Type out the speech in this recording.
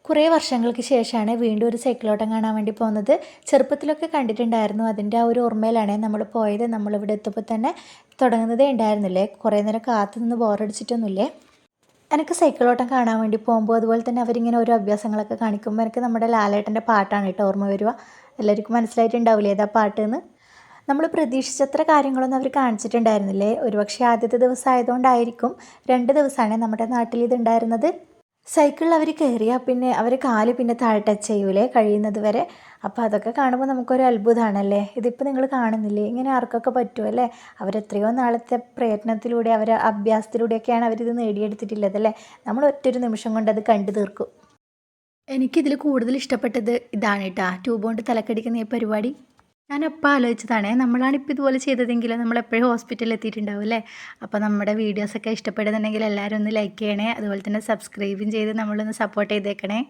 കുറേ വർഷങ്ങൾക്ക് ശേഷമാണ് വീണ്ടും ഒരു സൈക്കിളോട്ടം കാണാൻ വേണ്ടി പോകുന്നത്. ചെറുപ്പത്തിലൊക്കെ കണ്ടിട്ടുണ്ടായിരുന്നു. അതിൻ്റെ ആ ഒരു ഓർമ്മയിലാണ് നമ്മൾ പോയത്. നമ്മളിവിടെ എത്തുമ്പോൾ തന്നെ തുടങ്ങുന്നതേ ഉണ്ടായിരുന്നില്ലേ. കുറേ നേരം കാത്തു നിന്ന് ബോറടിച്ചിട്ടൊന്നുമില്ലേ. എനിക്ക് സൈക്കിളോട്ടം കാണാൻ വേണ്ടി പോകുമ്പോൾ അതുപോലെ തന്നെ അവരിങ്ങനെ ഓരോ അഭ്യാസങ്ങളൊക്കെ കാണിക്കുമ്പോൾ എനിക്ക് നമ്മുടെ ലാലേട്ടൻ്റെ പാട്ടാണ് കേട്ടോ ഓർമ്മ വരിക. എല്ലാവർക്കും മനസ്സിലായിട്ടുണ്ടാവില്ലേ ഏതാ പാട്ടെന്ന്. നമ്മൾ പ്രതീക്ഷിച്ചത്ര കാര്യങ്ങളൊന്നും അവർ കാണിച്ചിട്ടുണ്ടായിരുന്നില്ലേ. ഒരുപക്ഷെ ആദ്യത്തെ ദിവസം ആയതുകൊണ്ടായിരിക്കും. 2 ദിവസമാണ് നമ്മുടെ നാട്ടിൽ ഇതുണ്ടായിരുന്നത്. സൈക്കിളിൽ അവർ കയറിയാൽ പിന്നെ അവർ കാല് പിന്നെ താഴെ ടച്ച് ചെയ്യൂലേ കഴിയുന്നത് വരെ. അപ്പോൾ അതൊക്കെ കാണുമ്പോൾ നമുക്കൊരു അത്ഭുതമാണല്ലേ. ഇതിപ്പോൾ നിങ്ങൾ കാണുന്നില്ലേ, ഇങ്ങനെ ആർക്കൊക്കെ പറ്റുമല്ലേ. അവരെത്രയോ നാളത്തെ പ്രയത്നത്തിലൂടെ അഭ്യാസത്തിലൂടെയൊക്കെയാണ് അവരിത് നേടിയെടുത്തിട്ടുള്ളത് അല്ലേ. നമ്മൾ ഒറ്റൊരു നിമിഷം കൊണ്ട് അത് കണ്ടു തീർക്കും. എനിക്കിതിൽ കൂടുതൽ ഇഷ്ടപ്പെട്ടത് ഇതാണ് കേട്ടോ, ട്യൂബ് കൊണ്ട് തലക്കടിക്കുന്ന ഈ പരിപാടി. ഞാനപ്പോൾ ആലോചിച്ചതാണേ, നമ്മളാണിപ്പോൾ ഇതുപോലെ ചെയ്തതെങ്കിൽ നമ്മളെപ്പോഴും ഹോസ്പിറ്റലിൽ എത്തിയിട്ടുണ്ടാവും അല്ലേ. അപ്പോൾ നമ്മുടെ വീഡിയോസൊക്കെ ഇഷ്ടപ്പെടുന്നുണ്ടെങ്കിൽ എല്ലാവരും ഒന്ന് ലൈക്ക് ചെയ്യണേ. അതുപോലെ തന്നെ സബ്സ്ക്രൈബും ചെയ്ത് നമ്മളൊന്ന് സപ്പോർട്ട് ചെയ്തേക്കണേ.